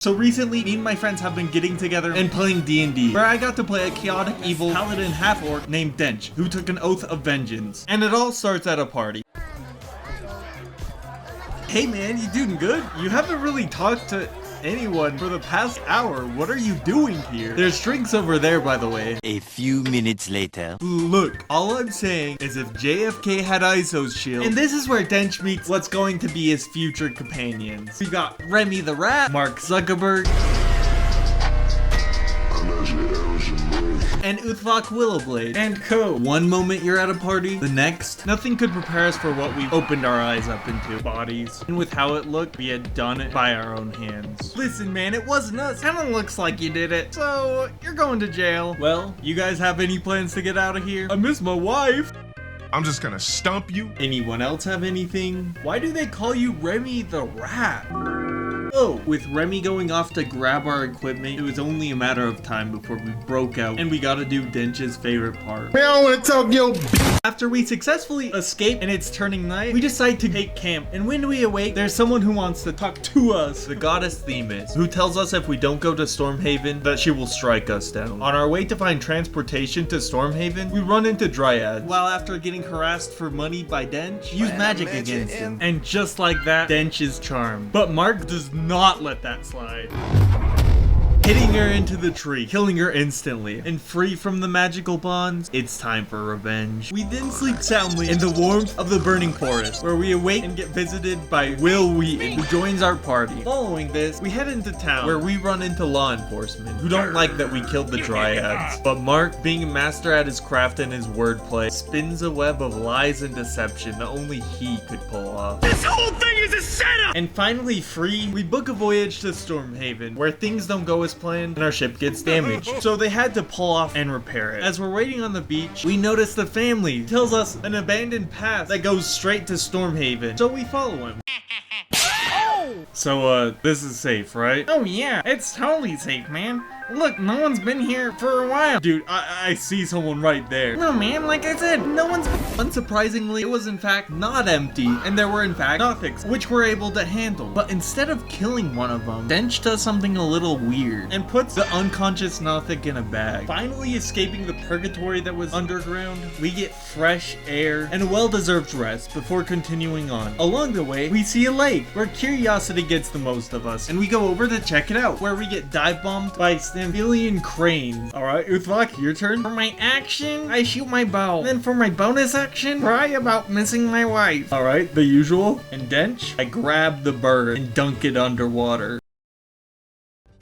So recently, me and my friends have been getting together and playing D&D, where I got to play a chaotic evil paladin half-orc named Dench, who took an oath of vengeance. And it all starts at a party. Hey man, you doing good? You haven't really talked to anyone for the past hour. What are you doing here? There's drinks over there, by the way. A few minutes later. Look, all I'm saying is if JFK had Iso's shield, and this is where Dench meets what's going to be his future companions. We got Remy the Rat, Mark Zuckerberg, and Uthvok Willowblade, and co. One moment you're at a party, the next, nothing could prepare us for what we opened our eyes up into. Bodies. And with how it looked, we had done it by our own hands. Listen man, it wasn't us. Kinda looks like you did it. So, you're going to jail. Well, you guys have any plans to get out of here? I miss my wife. I'm just gonna stump you. Anyone else have anything? Why do they call you Remy the Rat? Oh, with Remy going off to grab our equipment, it was only a matter of time before we broke out and we gotta do Dench's favorite part. Man, I don't wanna talk yo. After we successfully escape and it's turning night, we decide to take camp. And when we awake, there's someone who wants to talk to us, the goddess Themis, who tells us if we don't go to Stormhaven, that she will strike us down. On our way to find transportation to Stormhaven, we run into Dryads, while after getting harassed for money by Dench, use magic against him. And just like that, Dench is charmed. But Mark does not let that slide, hitting her into the tree, killing her instantly. And free from the magical bonds, it's time for revenge. We then sleep soundly in the warmth of the burning forest, where we awake and get visited by Will Wheaton, who joins our party. Following this, we head into town, where we run into law enforcement, who don't like that we killed the Dryads. But Mark, being a master at his craft and his wordplay, spins a web of lies and deception that only he could pull off. This whole thing is a setup! And finally free, we book a voyage to Stormhaven, where things don't go as planned and our ship gets damaged. So they had to pull off and repair it. As we're waiting on the beach, we notice the family tells us an abandoned path that goes straight to Stormhaven. So we follow him. So, this is safe, right? Oh yeah, it's totally safe, man. Look, no one's been here for a while. Dude, I see someone right there. No man, like I said, no one's... Unsurprisingly, it was in fact not empty, and there were in fact Nothics, which we're able to handle. But instead of killing one of them, Dench does something a little weird, and puts the unconscious Nothic in a bag. Finally escaping the purgatory that was underground, we get fresh air and a well-deserved rest before continuing on. Along the way, we see a lake, where curiosity gets the most of us, and we go over to check it out, where we get dive-bombed by Amphibian cranes. Alright, Uthvok, your turn. For my action, I shoot my bow. Then for my bonus action, cry about missing my wife. Alright, the usual. And Dench, I grab the bird and dunk it underwater.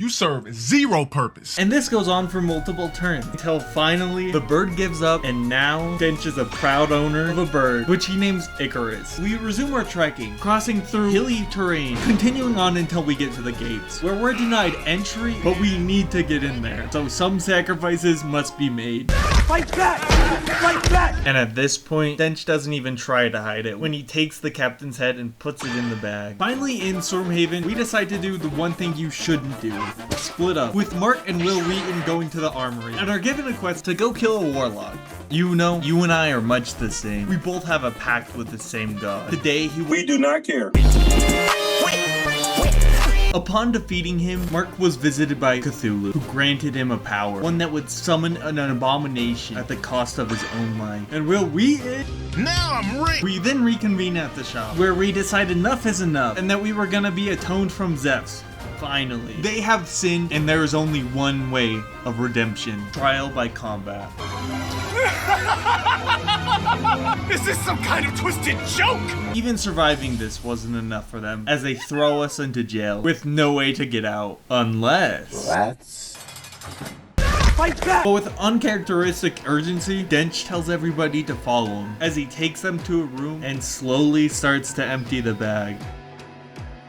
You serve zero purpose. And this goes on for multiple turns, until finally, the bird gives up, and now, Dench is a proud owner of a bird, which he names Icarus. We resume our trekking, crossing through hilly terrain, continuing on until we get to the gates, where we're denied entry, but we need to get in there, so some sacrifices must be made. Fight back! Fight back! And at this point, Dench doesn't even try to hide it when he takes the captain's head and puts it in the bag. Finally, in Stormhaven, we decide to do the one thing you shouldn't do. Split up, with Mark and Will Wheaton going to the armory, and are given a quest to go kill a warlock. You know, you and I are much the same. We both have a pact with the same god. Today, We do not care. Upon defeating him, Mark was visited by Cthulhu, who granted him a power, one that would summon an abomination at the cost of his own life. And Will Wheaton... Now I'm rich. We then reconvene at the shop, where we decide enough is enough, and that we were gonna be atoned from Zephs. Finally. They have sinned, and there is only one way of redemption. Trial by combat. Is this some kind of twisted joke? Even surviving this wasn't enough for them, as they throw us into jail, with no way to get out. Unless... Fight back! But with uncharacteristic urgency, Dench tells everybody to follow him, as he takes them to a room and slowly starts to empty the bag.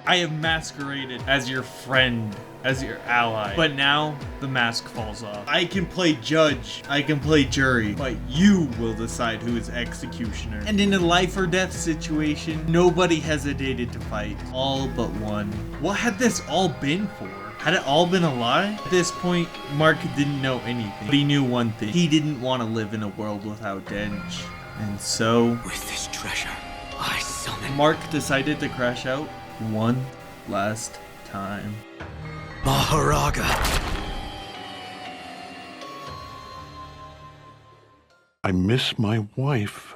I have masqueraded as your friend, as your ally, but now the mask falls off. I can play judge, I can play jury, but you will decide who is executioner. And in a life or death situation, nobody hesitated to fight, all but one. What had this all been for? Had it all been a lie? At this point, Mark didn't know anything, but he knew one thing. He didn't want to live in a world without Dench. And so... With this treasure, I summon... Mark decided to crash out one last time. Haraga. I miss my wife.